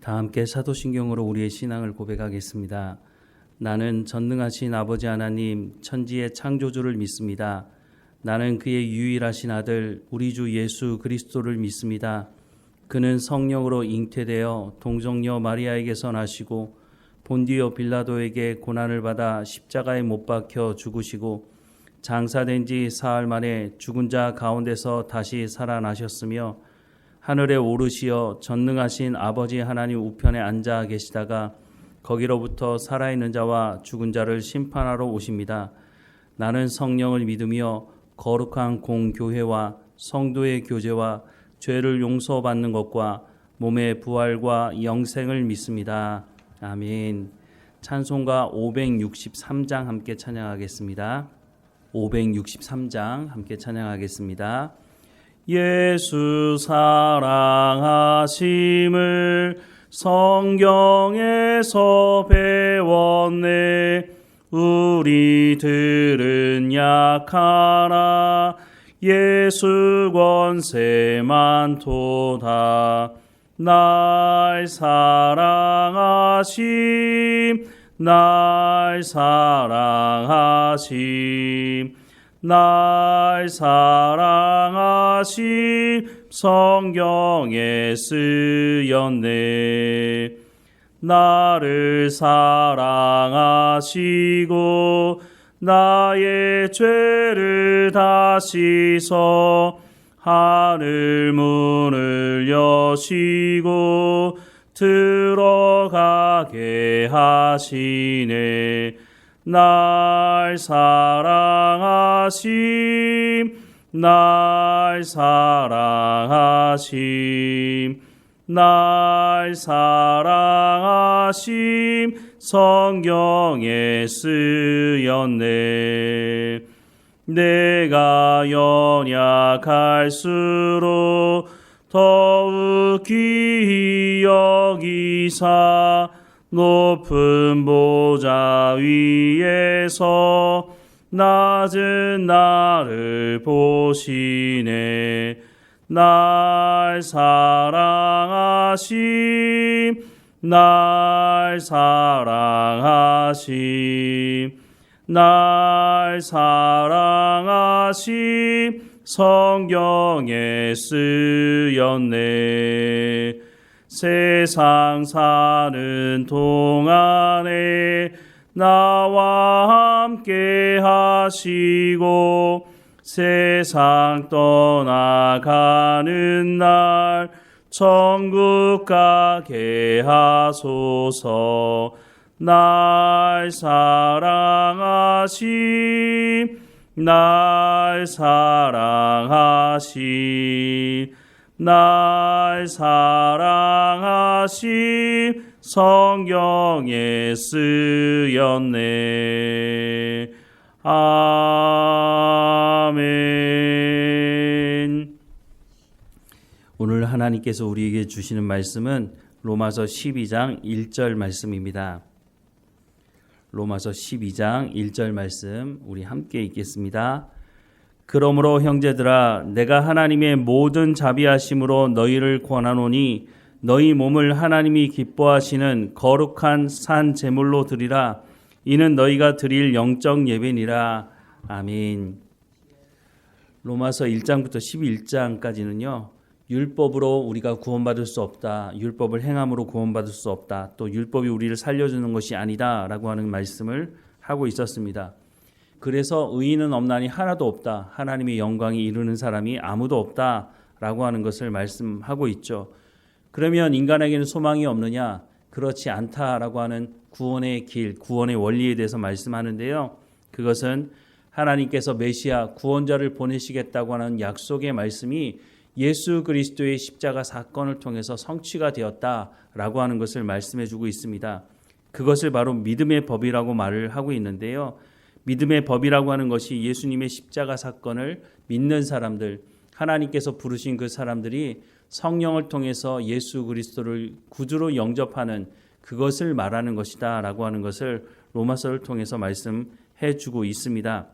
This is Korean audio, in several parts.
다 함께 사도신경으로 우리의 신앙을 고백하겠습니다. 나는 전능하신 아버지 하나님 천지의 창조주를 믿습니다. 나는 그의 유일하신 아들 우리 주 예수 그리스도를 믿습니다. 그는 성령으로 잉태되어 동정녀 마리아에게서 나시고 본디오 빌라도에게 고난을 받아 십자가에 못 박혀 죽으시고 장사된 지 사흘 만에 죽은 자 가운데서 다시 살아나셨으며 하늘에 오르시어 전능하신 아버지 하나님 우편에 앉아 계시다가 거기로부터 살아있는 자와 죽은 자를 심판하러 오십니다. 나는 성령을 믿으며 거룩한 공교회와 성도의 교제와 죄를 용서받는 것과 몸의 부활과 영생을 믿습니다. 아멘. 찬송가 563장 함께 찬양하겠습니다. 563장 함께 찬양하겠습니다. 예수 사랑하심을 성경에서 배웠네. 우리들은 약하나 예수 권세 많도다. 날 사랑하심 날 사랑하심 날 사랑하심 성경에 쓰였네. 나를 사랑하시고 나의 죄를 다 씻어 하늘 문을 여시고 들어가게 하시네. 날 사랑하심 날 사랑하심 날 사랑하심 성경에 쓰였네. 내가 연약할수록 더욱 귀히 여기사 높은 보좌 위에서 낮은 나를 보시네. 날 사랑하심 날 사랑하심 날 사랑하심 성경에 쓰였네. 세상 사는 동안에 나와 함께 하시고 세상 떠나가는 날 천국 가게 하소서. 날 사랑하심 날 사랑하심 날 사랑하심 성경에 쓰였네. 아멘. 오늘 하나님께서 우리에게 주시는 말씀은 로마서 12장 1절 말씀입니다. 로마서 12장 1절 말씀 우리 함께 읽겠습니다. 그러므로 형제들아 내가 하나님의 모든 자비하심으로 너희를 권하노니 너희 몸을 하나님이 기뻐하시는 거룩한 산 제물로 드리라. 이는 너희가 드릴 영적 예배니라. 아멘. 로마서 1장부터 11장까지는요. 율법으로 우리가 구원받을 수 없다. 율법을 행함으로 구원받을 수 없다. 또 율법이 우리를 살려주는 것이 아니다. 라고 하는 말씀을 하고 있었습니다. 그래서 의인은 없나니 하나도 없다. 하나님의 영광이 이루는 사람이 아무도 없다. 라고 하는 것을 말씀하고 있죠. 그러면 인간에게는 소망이 없느냐? 그렇지 않다라고 하는 구원의 길, 구원의 원리에 대해서 말씀하는데요. 그것은 하나님께서 메시아 구원자를 보내시겠다고 하는 약속의 말씀이 예수 그리스도의 십자가 사건을 통해서 성취가 되었다라고 하는 것을 말씀해 주고 있습니다. 그것을 바로 믿음의 법이라고 말을 하고 있는데요. 믿음의 법이라고 하는 것이 예수님의 십자가 사건을 믿는 사람들, 하나님께서 부르신 그 사람들이 성령을 통해서 예수 그리스도를 구주로 영접하는 그것을 말하는 것이다 라고 하는 것을 로마서를 통해서 말씀해 주고 있습니다.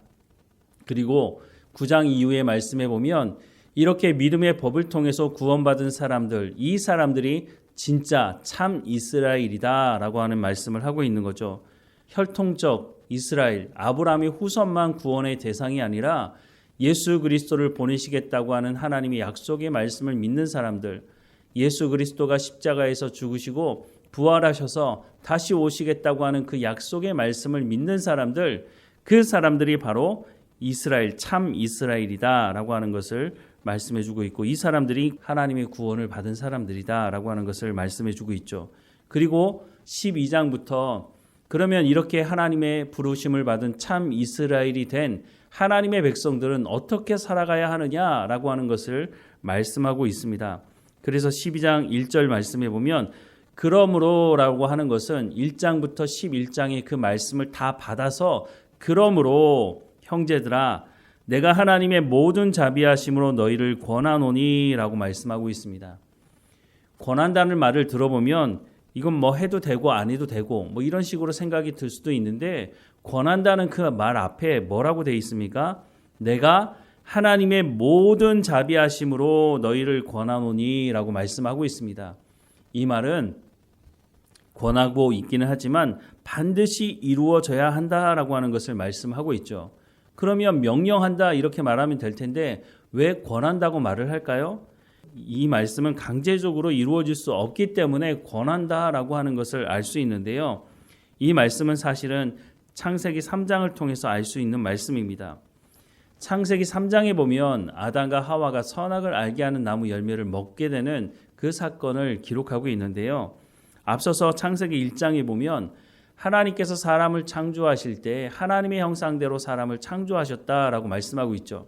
그리고 9장 이후의 말씀에 보면 이렇게 믿음의 법을 통해서 구원받은 사람들, 이 사람들이 진짜 참 이스라엘이다라고 하는 말씀을 하고 있는 거죠. 혈통적 이스라엘, 아브라함의 후손만 구원의 대상이 아니라 예수 그리스도를 보내시겠다고 하는 하나님의 약속의 말씀을 믿는 사람들, 예수 그리스도가 십자가에서 죽으시고 부활하셔서 다시 오시겠다고 하는 그 약속의 말씀을 믿는 사람들, 그 사람들이 바로 이스라엘, 참 이스라엘이다라고 하는 것을 말씀해주고 있고, 이 사람들이 하나님의 구원을 받은 사람들이다라고 하는 것을 말씀해주고 있죠. 그리고 12장부터 그러면 이렇게 하나님의 부르심을 받은 참 이스라엘이 된 하나님의 백성들은 어떻게 살아가야 하느냐라고 하는 것을 말씀하고 있습니다. 그래서 12장 1절 말씀해 보면 그러므로라고 하는 것은 1장부터 11장의 그 말씀을 다 받아서 그러므로 형제들아 내가 하나님의 모든 자비하심으로 너희를 권하노니 라고 말씀하고 있습니다. 권한다는 말을 들어보면 이건 뭐 해도 되고 안 해도 되고 뭐 이런 식으로 생각이 들 수도 있는데, 권한다는 그 말 앞에 뭐라고 되어 있습니까? 내가 하나님의 모든 자비하심으로 너희를 권하노니 라고 말씀하고 있습니다. 이 말은 권하고 있기는 하지만 반드시 이루어져야 한다라고 하는 것을 말씀하고 있죠. 그러면 명령한다 이렇게 말하면 될 텐데 왜 권한다고 말을 할까요? 이 말씀은 강제적으로 이루어질 수 없기 때문에 권한다라고 하는 것을 알 수 있는데요. 이 말씀은 사실은 창세기 3장을 통해서 알 수 있는 말씀입니다. 창세기 3장에 보면 아담과 하와가 선악을 알게 하는 나무 열매를 먹게 되는 그 사건을 기록하고 있는데요. 앞서서 창세기 1장에 보면 하나님께서 사람을 창조하실 때 하나님의 형상대로 사람을 창조하셨다라고 말씀하고 있죠.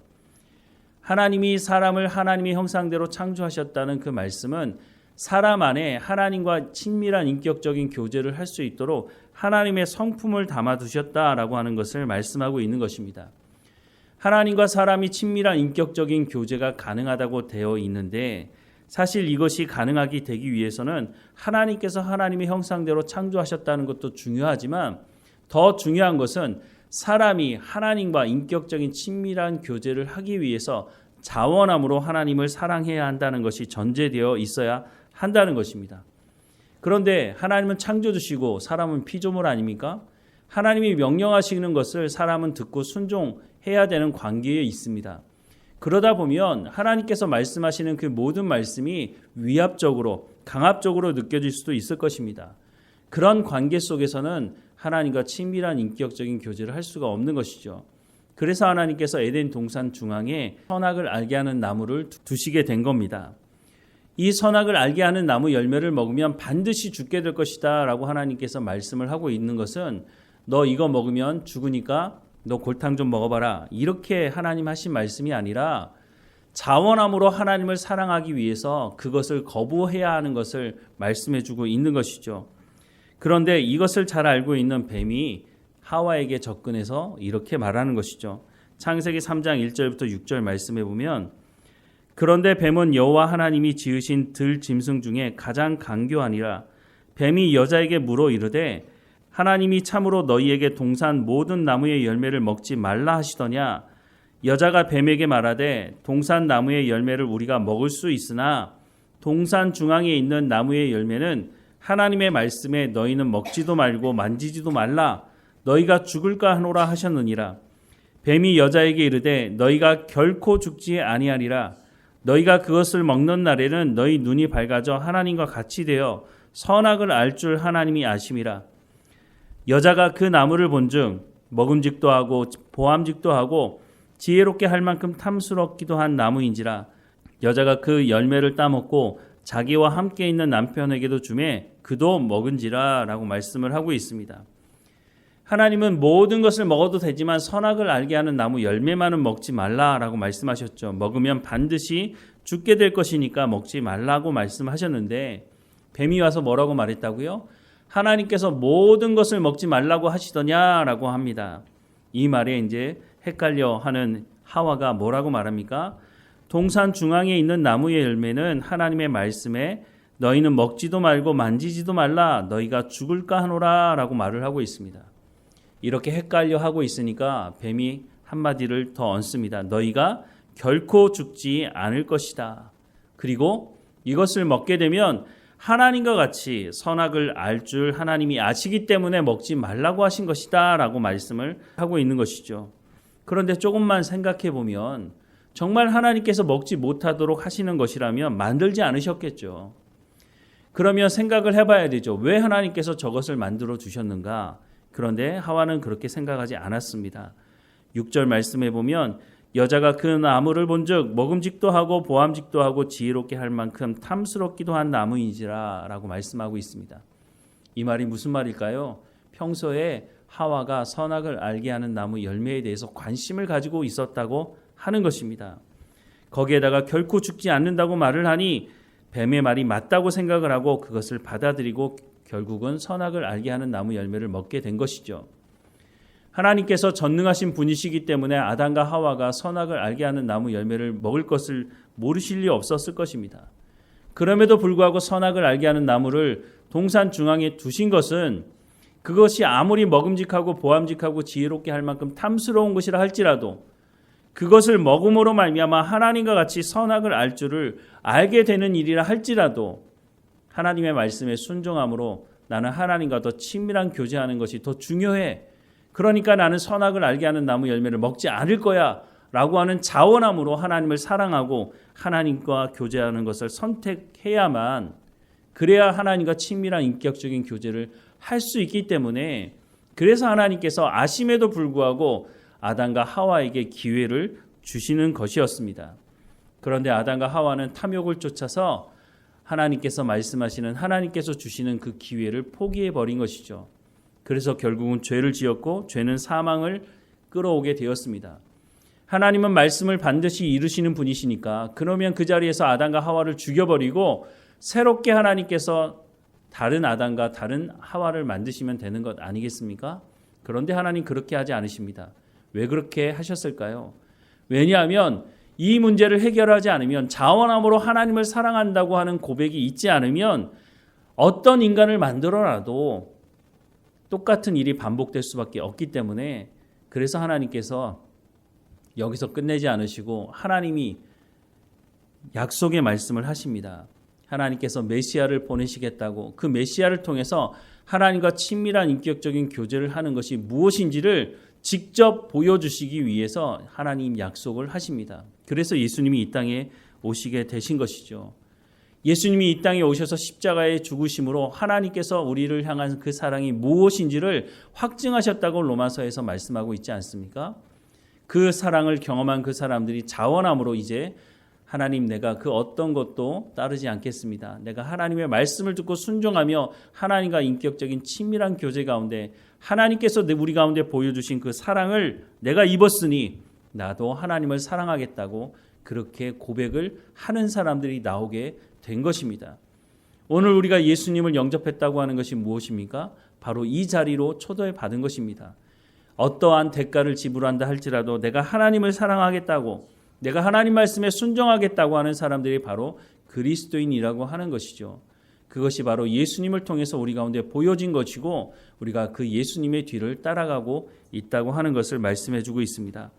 하나님이 사람을 하나님의 형상대로 창조하셨다는 그 말씀은 사람 안에 하나님과 친밀한 인격적인 교제를 할 수 있도록 하나님의 성품을 담아두셨다라고 하는 것을 말씀하고 있는 것입니다. 하나님과 사람이 친밀한 인격적인 교제가 가능하다고 되어 있는데, 사실 이것이 가능하게 되기 위해서는 하나님께서 하나님의 형상대로 창조하셨다는 것도 중요하지만 더 중요한 것은 사람이 하나님과 인격적인 친밀한 교제를 하기 위해서 자원함으로 하나님을 사랑해야 한다는 것이 전제되어 있어야 한다는 것입니다. 그런데 하나님은 창조주시고 사람은 피조물 아닙니까? 하나님이 명령하시는 것을 사람은 듣고 순종해야 되는 관계에 있습니다. 그러다 보면 하나님께서 말씀하시는 그 모든 말씀이 위압적으로 강압적으로 느껴질 수도 있을 것입니다. 그런 관계 속에서는 하나님과 친밀한 인격적인 교제를 할 수가 없는 것이죠. 그래서 하나님께서 에덴 동산 중앙에 선악을 알게 하는 나무를 두시게 된 겁니다. 이 선악을 알게 하는 나무 열매를 먹으면 반드시 죽게 될 것이다 라고 하나님께서 말씀을 하고 있는 것은 너 이거 먹으면 죽으니까 너 골탕 좀 먹어봐라, 이렇게 하나님 하신 말씀이 아니라 자원함으로 하나님을 사랑하기 위해서 그것을 거부해야 하는 것을 말씀해주고 있는 것이죠. 그런데 이것을 잘 알고 있는 뱀이 하와에게 접근해서 이렇게 말하는 것이죠. 창세기 3장 1절부터 6절 말씀해 보면 그런데 뱀은 여호와 하나님이 지으신 들 짐승 중에 가장 간교하니라. 뱀이 여자에게 물어 이르되 하나님이 참으로 너희에게 동산 모든 나무의 열매를 먹지 말라 하시더냐. 여자가 뱀에게 말하되 동산 나무의 열매를 우리가 먹을 수 있으나 동산 중앙에 있는 나무의 열매는 하나님의 말씀에 너희는 먹지도 말고 만지지도 말라, 너희가 죽을까 하노라 하셨느니라. 뱀이 여자에게 이르되 너희가 결코 죽지 아니하리라. 너희가 그것을 먹는 날에는 너희 눈이 밝아져 하나님과 같이 되어 선악을 알 줄 하나님이 아심이라. 여자가 그 나무를 본즉 먹음직도 하고 보암직도 하고 지혜롭게 할 만큼 탐스럽기도 한 나무인지라. 여자가 그 열매를 따먹고 자기와 함께 있는 남편에게도 주매 그도 먹은지라 라고 말씀을 하고 있습니다. 하나님은 모든 것을 먹어도 되지만 선악을 알게 하는 나무 열매만은 먹지 말라라고 말씀하셨죠. 먹으면 반드시 죽게 될 것이니까 먹지 말라고 말씀하셨는데 뱀이 와서 뭐라고 말했다고요? 하나님께서 모든 것을 먹지 말라고 하시더냐라고 합니다. 이 말에 이제 헷갈려하는 하와가 뭐라고 말합니까? 동산 중앙에 있는 나무의 열매는 하나님의 말씀에 너희는 먹지도 말고 만지지도 말라, 너희가 죽을까 하노라 라고 말을 하고 있습니다. 이렇게 헷갈려하고 있으니까 뱀이 한마디를 더 얹습니다. 너희가 결코 죽지 않을 것이다. 그리고 이것을 먹게 되면 하나님과 같이 선악을 알 줄 하나님이 아시기 때문에 먹지 말라고 하신 것이다 라고 말씀을 하고 있는 것이죠. 그런데 조금만 생각해 보면 정말 하나님께서 먹지 못하도록 하시는 것이라면 만들지 않으셨겠죠. 그러면 생각을 해봐야 되죠. 왜 하나님께서 저것을 만들어 주셨는가? 그런데 하와는 그렇게 생각하지 않았습니다. 6절 말씀해 보면 여자가 그 나무를 본즉 먹음직도 하고 보암직도 하고 지혜롭게 할 만큼 탐스럽기도 한 나무인지라 라고 말씀하고 있습니다. 이 말이 무슨 말일까요? 평소에 하와가 선악을 알게 하는 나무 열매에 대해서 관심을 가지고 있었다고 하는 것입니다. 거기에다가 결코 죽지 않는다고 말을 하니 뱀의 말이 맞다고 생각을 하고 그것을 받아들이고 결국은 선악을 알게 하는 나무 열매를 먹게 된 것이죠. 하나님께서 전능하신 분이시기 때문에 아담과 하와가 선악을 알게 하는 나무 열매를 먹을 것을 모르실 리 없었을 것입니다. 그럼에도 불구하고 선악을 알게 하는 나무를 동산 중앙에 두신 것은 그것이 아무리 먹음직하고 보암직하고 지혜롭게 할 만큼 탐스러운 것이라 할지라도 그것을 먹음으로 말미암아 하나님과 같이 선악을 알 줄을 알게 되는 일이라 할지라도 하나님의 말씀에 순종함으로 나는 하나님과 더 친밀한 교제하는 것이 더 중요해. 그러니까 나는 선악을 알게 하는 나무 열매를 먹지 않을 거야 라고 하는 자원함으로 하나님을 사랑하고 하나님과 교제하는 것을 선택해야만 그래야 하나님과 친밀한 인격적인 교제를 할 수 있기 때문에 그래서 하나님께서 아심에도 불구하고 아담과 하와에게 기회를 주시는 것이었습니다. 그런데 아담과 하와는 탐욕을 쫓아서 하나님께서 말씀하시는 하나님께서 주시는 그 기회를 포기해버린 것이죠. 그래서 결국은 죄를 지었고 죄는 사망을 끌어오게 되었습니다. 하나님은 말씀을 반드시 이루시는 분이시니까 그러면 그 자리에서 아담과 하와를 죽여버리고 새롭게 하나님께서 다른 아담과 다른 하와를 만드시면 되는 것 아니겠습니까? 그런데 하나님 그렇게 하지 않으십니다. 왜 그렇게 하셨을까요? 왜냐하면 이 문제를 해결하지 않으면 자원함으로 하나님을 사랑한다고 하는 고백이 있지 않으면 어떤 인간을 만들어놔도 똑같은 일이 반복될 수밖에 없기 때문에 그래서 하나님께서 여기서 끝내지 않으시고 하나님이 약속의 말씀을 하십니다. 하나님께서 메시아를 보내시겠다고 그 메시아를 통해서 하나님과 친밀한 인격적인 교제를 하는 것이 무엇인지를 직접 보여주시기 위해서 하나님 약속을 하십니다. 그래서 예수님이 이 땅에 오시게 되신 것이죠. 예수님이 이 땅에 오셔서 십자가의 죽으심으로 하나님께서 우리를 향한 그 사랑이 무엇인지를 확증하셨다고 로마서에서 말씀하고 있지 않습니까? 그 사랑을 경험한 그 사람들이 자원함으로 이제 하나님 내가 그 어떤 것도 따르지 않겠습니다. 내가 하나님의 말씀을 듣고 순종하며 하나님과 인격적인 친밀한 교제 가운데 하나님께서 우리 가운데 보여주신 그 사랑을 내가 입었으니 나도 하나님을 사랑하겠다고 그렇게 고백을 하는 사람들이 나오게 된 것입니다. 오늘 우리가 예수님을 영접했다고 하는 것이 무엇입니까? 바로 이 자리로 초대를 받은 것입니다. 어떠한 대가를 지불한다 할지라도 내가 하나님을 사랑하겠다고 내가 하나님 말씀에 순종하겠다고 하는 사람들이 바로 그리스도인이라고 하는 것이죠. 그것이 바로 예수님을 통해서 우리 가운데 보여진 것이고 우리가 그 예수님의 뒤를 따라가고 있다고 하는 것을 말씀해 주고 있습니다.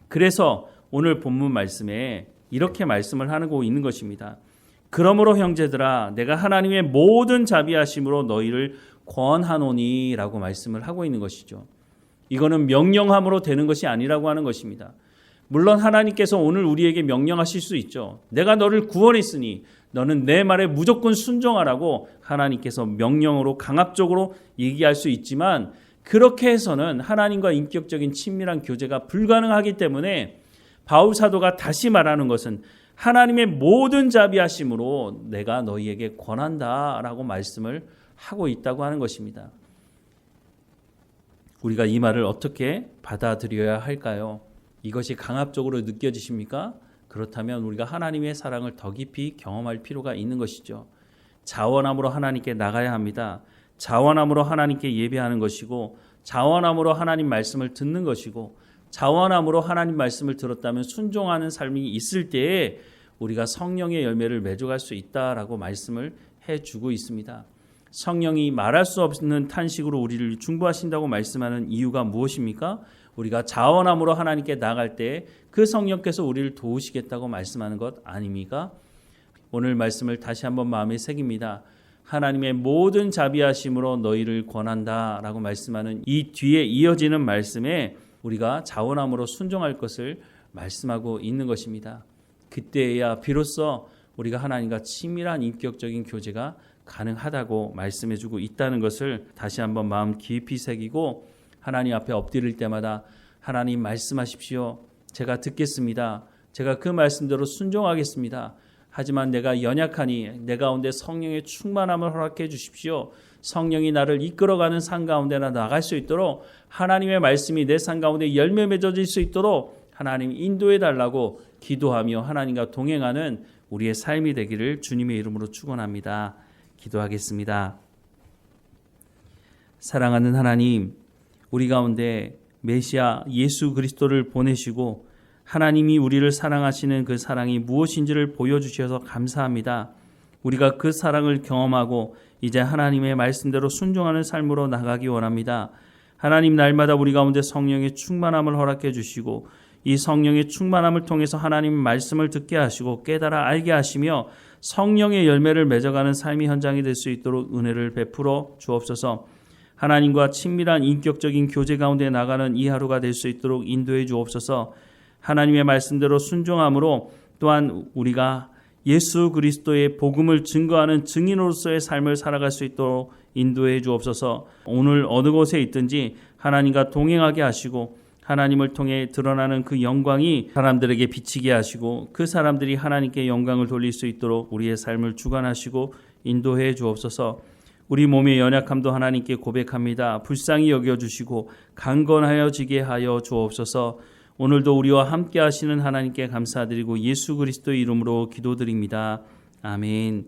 그래서 오늘 본문 말씀에 이렇게 말씀을 하고 있는 것입니다. 그러므로 형제들아 내가 하나님의 모든 자비하심으로 너희를 권하노니 라고 말씀을 하고 있는 것이죠. 이거는 명령함으로 되는 것이 아니라고 하는 것입니다. 물론 하나님께서 오늘 우리에게 명령하실 수 있죠. 내가 너를 구원했으니 너는 내 말에 무조건 순종하라고 하나님께서 명령으로 강압적으로 얘기할 수 있지만 그렇게 해서는 하나님과 인격적인 친밀한 교제가 불가능하기 때문에 바울 사도가 다시 말하는 것은 하나님의 모든 자비하심으로 내가 너희에게 권한다라고 말씀을 하고 있다고 하는 것입니다. 우리가 이 말을 어떻게 받아들여야 할까요? 이것이 강압적으로 느껴지십니까? 그렇다면 우리가 하나님의 사랑을 더 깊이 경험할 필요가 있는 것이죠. 자원함으로 하나님께 나가야 합니다. 자원함으로 하나님께 예배하는 것이고 자원함으로 하나님 말씀을 듣는 것이고 자원함으로 하나님 말씀을 들었다면 순종하는 삶이 있을 때에 우리가 성령의 열매를 맺어갈 수 있다라고 말씀을 해주고 있습니다. 성령이 말할 수 없는 탄식으로 우리를 중보하신다고 말씀하는 이유가 무엇입니까? 우리가 자원함으로 하나님께 나갈 때 그 성령께서 우리를 도우시겠다고 말씀하는 것 아닙니까? 오늘 말씀을 다시 한번 마음에 새깁니다. 하나님의 모든 자비하심으로 너희를 권한다라고 말씀하는 이 뒤에 이어지는 말씀에 우리가 자원함으로 순종할 것을 말씀하고 있는 것입니다. 그때야 비로소 우리가 하나님과 친밀한 인격적인 교제가 가능하다고 말씀해주고 있다는 것을 다시 한번 마음 깊이 새기고 하나님 앞에 엎드릴 때마다 하나님 말씀하십시오. 제가 듣겠습니다. 제가 그 말씀대로 순종하겠습니다. 하지만 내가 연약하니 내 가운데 성령의 충만함을 허락해 주십시오. 성령이 나를 이끌어가는 삶 가운데 나갈 수 있도록 하나님의 말씀이 내 삶 가운데 열매 맺어질 수 있도록 하나님 인도해 달라고 기도하며 하나님과 동행하는 우리의 삶이 되기를 주님의 이름으로 축원합니다. 기도하겠습니다. 사랑하는 하나님, 우리 가운데 메시아 예수 그리스도를 보내시고 하나님이 우리를 사랑하시는 그 사랑이 무엇인지를 보여주셔서 감사합니다. 우리가 그 사랑을 경험하고 이제 하나님의 말씀대로 순종하는 삶으로 나가기 원합니다. 하나님, 날마다 우리 가운데 성령의 충만함을 허락해 주시고 이 성령의 충만함을 통해서 하나님의 말씀을 듣게 하시고 깨달아 알게 하시며 성령의 열매를 맺어가는 삶의 현장이 될 수 있도록 은혜를 베풀어 주옵소서. 하나님과 친밀한 인격적인 교제 가운데 나가는 이 하루가 될 수 있도록 인도해 주옵소서. 하나님의 말씀대로 순종함으로 또한 우리가 예수 그리스도의 복음을 증거하는 증인으로서의 삶을 살아갈 수 있도록 인도해 주옵소서. 오늘 어느 곳에 있든지 하나님과 동행하게 하시고 하나님을 통해 드러나는 그 영광이 사람들에게 비치게 하시고 그 사람들이 하나님께 영광을 돌릴 수 있도록 우리의 삶을 주관하시고 인도해 주옵소서. 우리 몸의 연약함도 하나님께 고백합니다. 불쌍히 여겨주시고 강건하여지게 하여 주옵소서. 오늘도 우리와 함께 하시는 하나님께 감사드리고 예수 그리스도의 이름으로 기도드립니다. 아멘.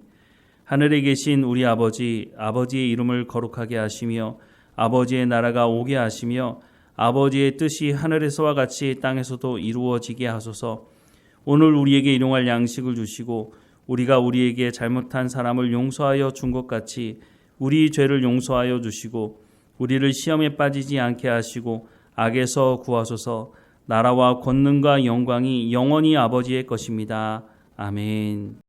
하늘에 계신 우리 아버지, 아버지의 이름을 거룩하게 하시며 아버지의 나라가 오게 하시며 아버지의 뜻이 하늘에서와 같이 땅에서도 이루어지게 하소서. 오늘 우리에게 일용할 양식을 주시고 우리가 우리에게 잘못한 사람을 용서하여 준 것 같이 우리 죄를 용서하여 주시고 우리를 시험에 빠지지 않게 하시고 악에서 구하소서. 나라와 권능과 영광이 영원히 아버지의 것입니다. 아멘.